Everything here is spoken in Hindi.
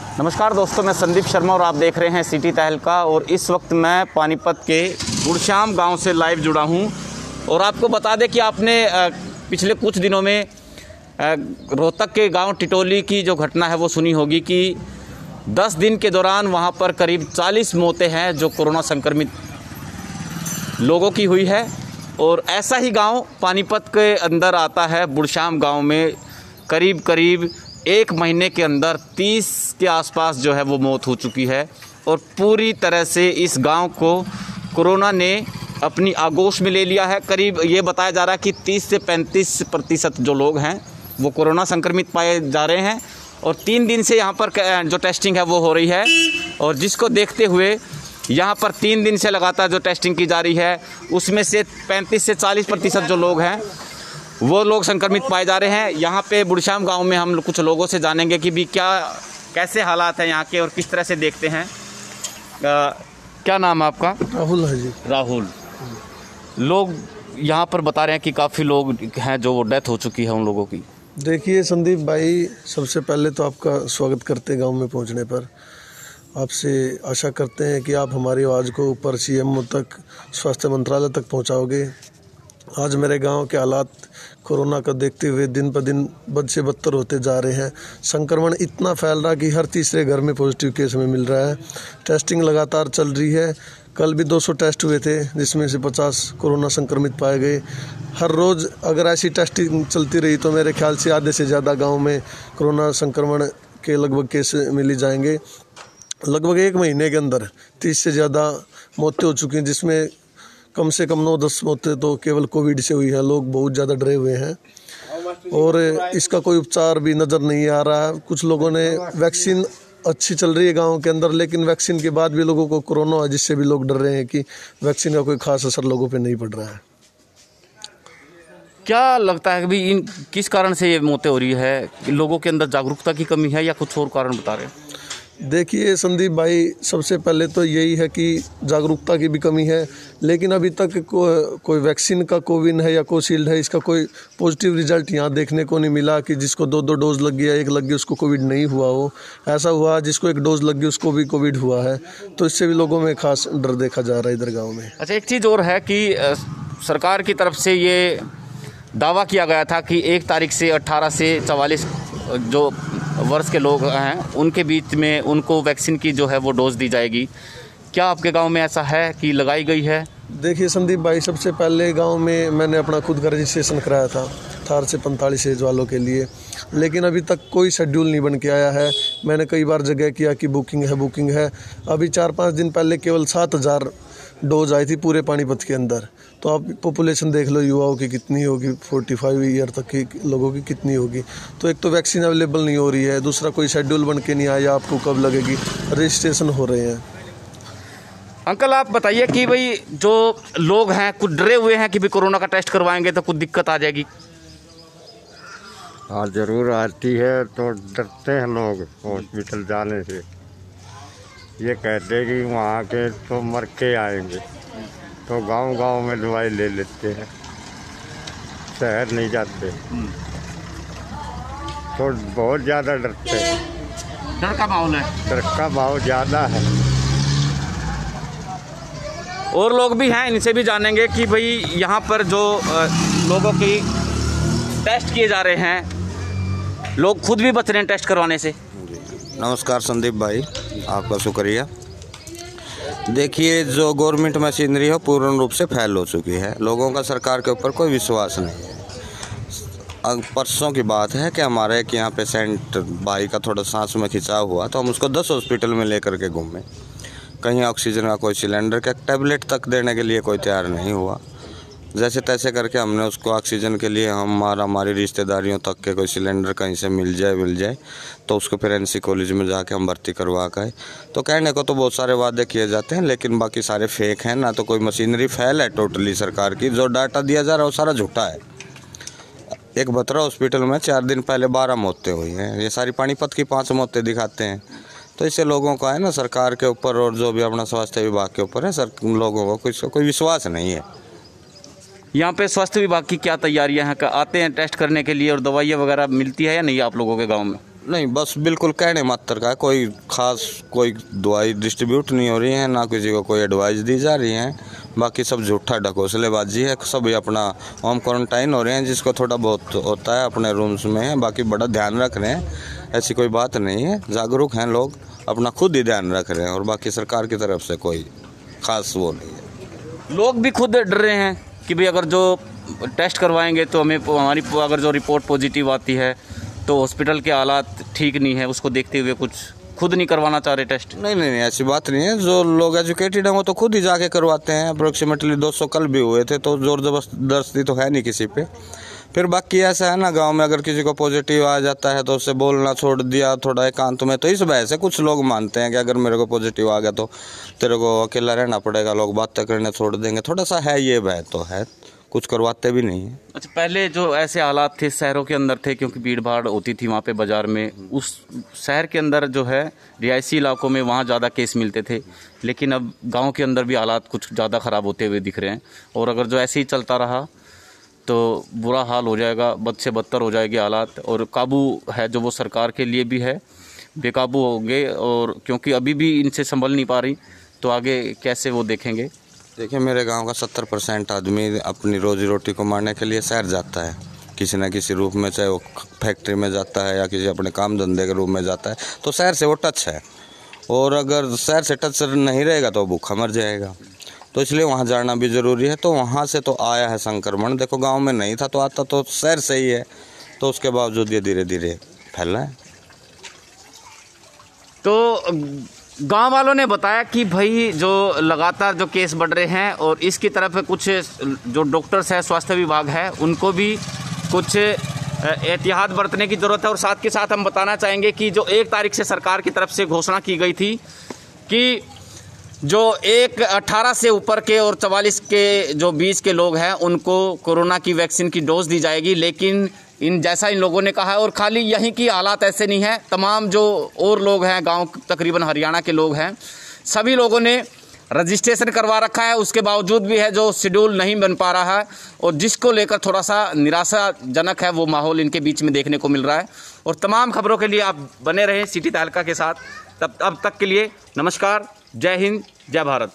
नमस्कार दोस्तों, मैं संदीप शर्मा और आप देख रहे हैं सिटी तहलका। और इस वक्त मैं पानीपत के गुड़श्याम गांव से लाइव जुड़ा हूं। और आपको बता दें कि आपने पिछले कुछ दिनों में रोहतक के गांव टिटोली की जो घटना है वो सुनी होगी कि 10 दिन के दौरान वहां पर करीब 40 मौतें हैं जो कोरोना संक्रमित लोगों की हुई है। और ऐसा ही गांव पानीपत के अंदर आता है। गुड़श्याम गांव में करीब एक महीने के अंदर 30 के आसपास जो है वो मौत हो चुकी है। और पूरी तरह से इस गांव को कोरोना ने अपनी आगोश में ले लिया है। करीब ये बताया जा रहा है कि 30 से 35% जो लोग हैं वो कोरोना संक्रमित पाए जा रहे हैं। और 3 दिन से यहाँ पर जो टेस्टिंग है वो हो रही है। और जिसको देखते हुए यहाँ पर 3 दिन से लगातार जो टेस्टिंग की जा रही है उसमें से 35 से 40% जो लोग हैं वो लोग संक्रमित पाए जा रहे हैं। यहाँ पे गुड़श्याम गांव में हम कुछ लोगों से जानेंगे कि भी कैसे हालात हैं यहाँ के और किस तरह से देखते हैं। क्या नाम है आपका? राहुल है जी। राहुल। लोग यहाँ पर बता रहे हैं कि काफ़ी लोग हैं जो डेथ हो चुकी है उन लोगों की। देखिए संदीप भाई, सबसे पहले तो आपका स्वागत करते हैं गांव में पहुंचने पर। आपसे आशा करते हैं कि आप हमारी आवाज़ को ऊपर सीएमओ तक, स्वास्थ्य मंत्रालय तक पहुंचाओगे। आज मेरे गांव के हालात कोरोना का देखते हुए दिन पर दिन बद से बदतर होते जा रहे हैं। संक्रमण इतना फैल रहा कि हर तीसरे घर में पॉजिटिव केस हमें मिल रहा है। टेस्टिंग लगातार चल रही है। कल भी 200 टेस्ट हुए थे जिसमें से 50 कोरोना संक्रमित पाए गए। हर रोज़ अगर ऐसी टेस्टिंग चलती रही तो मेरे ख्याल से आधे से ज़्यादा गाँव में कोरोना संक्रमण के लगभग केस मिल जाएंगे। लगभग एक महीने के अंदर 30 से ज़्यादा मौतें हो चुकी हैं, जिसमें कम से कम 9-10 मौतें तो केवल कोविड से हुई हैं। लोग बहुत ज़्यादा डरे हुए हैं और इसका कोई उपचार भी नज़र नहीं आ रहा है। कुछ लोगों ने वैक्सीन अच्छी चल रही है गांव के अंदर, लेकिन वैक्सीन के बाद भी लोगों को कोरोना है, जिससे भी लोग डर रहे हैं कि वैक्सीन का कोई खास असर लोगों पे नहीं पड़ रहा है। क्या लगता है कि भी किस कारण से ये मौतें हो रही है? लोगों के अंदर जागरूकता की कमी है या कुछ और कारण बता रहे हैं? देखिए संदीप भाई, सबसे पहले तो यही है कि जागरूकता की भी कमी है। लेकिन अभी तक कोई वैक्सीन का कोविन है या कोशील्ड है, इसका कोई पॉजिटिव रिजल्ट यहाँ देखने को नहीं मिला कि जिसको 2 डोज लग गया, एक लग गया उसको कोविड नहीं हुआ हो। ऐसा हुआ जिसको 1 डोज लग गई उसको भी कोविड हुआ है। तो इससे भी लोगों में खास डर देखा जा रहा है इधर गाँव में। अच्छा, एक चीज़ और है कि सरकार की तरफ से ये दावा किया गया था कि 1 तारीख से 18 से 44 जो वर्ष के लोग हैं उनके बीच में उनको वैक्सीन की जो है वो डोज दी जाएगी। क्या आपके गांव में ऐसा है कि लगाई गई है? देखिए संदीप भाई, सबसे पहले गांव में मैंने अपना खुद का रजिस्ट्रेशन कराया था 18 से 45 एज वालों के लिए, लेकिन अभी तक कोई शेड्यूल नहीं बन के आया है। मैंने कई बार जगह किया कि बुकिंग है। अभी 4-5 दिन पहले केवल 7000 डोज आई थी पूरे पानीपत के अंदर। तो आप पॉपुलेशन देख लो युवाओं की कितनी होगी, 45 ईयर तक की लोगों की कितनी होगी। तो एक तो वैक्सीन अवेलेबल नहीं हो रही है, दूसरा कोई शेड्यूल बन के नहीं आया आपको कब लगेगी। रजिस्ट्रेशन हो रहे हैं। अंकल आप बताइए कि भाई जो लोग हैं कुछ डरे हुए हैं कि भी कोरोना का टेस्ट करवाएंगे तो कुछ दिक्कत आ जाएगी। हाँ जरूर आती है, तो डरते हैं लोग हॉस्पिटल जाने से। ये कहते हैं कि वहाँ के तो मर के आएंगे, तो गांव में दवाई ले लेते हैं, शहर नहीं जाते। तो बहुत ज़्यादा डरते हैं। डर का माहौल है। डर का बहुत ज़्यादा है। और लोग भी हैं, इनसे भी जानेंगे कि भाई यहाँ पर जो लोगों की टेस्ट किए जा रहे हैं, लोग खुद भी बच रहे हैं टेस्ट करवाने से। नमस्कार संदीप भाई, आपका शुक्रिया। देखिए, जो गवर्नमेंट मशीनरी है पूर्ण रूप से फैल हो चुकी है। लोगों का सरकार के ऊपर कोई विश्वास नहीं है। परसों की बात है कि हमारे एक यहाँ पेशेंट भाई का थोड़ा सांस में खिंचाव हुआ तो हम उसको 10 हॉस्पिटल में लेकर के घूमे। कहीं ऑक्सीजन का कोई सिलेंडर का टैबलेट तक देने के लिए कोई तैयार नहीं हुआ। जैसे तैसे करके हमने उसको ऑक्सीजन के लिए हमारी रिश्तेदारियों तक के कोई सिलेंडर कहीं से मिल जाए तो उसको फिर एनसी कॉलेज में जाके हम भर्ती करवा के। तो कहने को तो बहुत सारे वादे किए जाते हैं, लेकिन बाकी सारे फेक हैं। ना तो कोई मशीनरी फैल है टोटली सरकार की। जो डाटा दिया जा रहा है वो सारा झूठा है। एक बतरा हॉस्पिटल में 4 दिन पहले 12 मौतें हुई हैं। ये सारी पानीपत की 5 मौतें दिखाते हैं। तो इससे लोगों का है ना सरकार के ऊपर और जो भी अपना स्वास्थ्य विभाग के ऊपर है लोगों को कोई विश्वास नहीं है। यहाँ पे स्वास्थ्य विभाग की क्या तैयारियां हैं? आते हैं टेस्ट करने के लिए और दवाइयाँ वगैरह मिलती है या नहीं आप लोगों के गांव में? नहीं, बस बिल्कुल कहने मात्र का है, कोई खास कोई दवाई डिस्ट्रीब्यूट नहीं हो रही है, ना किसी को कोई एडवाइस दी जा रही है। बाकी सब झूठा ढकोसलेबाजी है, सभी अपना होम क्वारंटाइन हो रहे हैं, जिसको थोड़ा बहुत होता है अपने रूम्स में है, बाकी बड़ा ध्यान रख रहे हैं। ऐसी कोई बात नहीं है, जागरूक हैं लोग, अपना खुद ही ध्यान रख रहे हैं और बाकी सरकार की तरफ से कोई खास वो नहीं है। लोग भी खुद डर रहे हैं कि भाई अगर जो टेस्ट करवाएंगे तो हमें हमारी अगर जो रिपोर्ट पॉजिटिव आती है तो हॉस्पिटल के हालात ठीक नहीं है, उसको देखते हुए कुछ खुद नहीं करवाना चाह रहे टेस्ट। नहीं, ऐसी बात नहीं है। जो लोग एजुकेटेड हैं वो तो खुद ही जाके करवाते हैं। अप्रोक्सीमेटली 200 कल भी हुए थे, तो जोर जबरदस्ती तो है नहीं किसी पे। फिर बाकी ऐसा है ना, गांव में अगर किसी को पॉजिटिव आ जाता है तो उससे बोलना छोड़ दिया थोड़ा एकांत में, तो इस वजह से कुछ लोग मानते हैं कि अगर मेरे को पॉजिटिव आ गया तो तेरे को अकेला रहना पड़ेगा, लोग बातें करने छोड़ देंगे। थोड़ा सा है ये भय तो है, कुछ करवाते भी नहीं है। अच्छा, पहले जो ऐसे हालात थे शहरों के अंदर थे, क्योंकि भीड़ भाड़ होती थी वहाँ पे बाज़ार में, उस शहर के अंदर जो है रिहायशी इलाकों में वहाँ ज़्यादा केस मिलते थे, लेकिन अब गांव के अंदर भी हालात कुछ ज़्यादा ख़राब होते हुए दिख रहे हैं। और अगर जो ऐसे ही चलता रहा तो बुरा हाल हो जाएगा, बद से बदतर हो जाएगी हालात। और काबू है जो वो सरकार के लिए भी है, बेकाबू होंगे, और क्योंकि अभी भी इनसे संभल नहीं पा रही तो आगे कैसे वो देखेंगे। देखिए, मेरे गांव का 70% आदमी अपनी रोजी रोटी को मारने के लिए शहर जाता है, किसी न किसी रूप में, चाहे वो फैक्ट्री में जाता है या किसी अपने काम धंधे के रूप में जाता है, तो शहर से वो टच है। और अगर शहर से टच नहीं रहेगा तो भूखा मर जाएगा, तो इसलिए वहाँ जाना भी ज़रूरी है। तो वहाँ से तो आया है संक्रमण, देखो गांव में नहीं था तो आता तो शहर से ही है, तो उसके बावजूद ये धीरे धीरे फैला है। तो गांव वालों ने बताया कि भाई जो लगातार जो केस बढ़ रहे हैं, और इसकी तरफ कुछ जो डॉक्टर्स हैं, स्वास्थ्य विभाग है, उनको भी कुछ एहतियात बरतने की ज़रूरत है। और साथ के साथ हम बताना चाहेंगे कि जो 1 तारीख से सरकार की तरफ से घोषणा की गई थी कि जो 18 से ऊपर के और 44 के जो 20 के लोग हैं उनको कोरोना की वैक्सीन की डोज दी जाएगी, लेकिन जैसा इन लोगों ने कहा है, और खाली यहीं की हालात ऐसे नहीं है, तमाम जो और लोग हैं गांव, तकरीबन हरियाणा के लोग हैं, सभी लोगों ने रजिस्ट्रेशन करवा रखा है, उसके बावजूद भी है जो शेड्यूल नहीं बन पा रहा है, और जिसको लेकर थोड़ा सा निराशाजनक है वो माहौल इनके बीच में देखने को मिल रहा है। और तमाम खबरों के लिए आप बने रहें सिटी तहलका के साथ। अब तक के लिए नमस्कार, जय हिंद, जय भारत।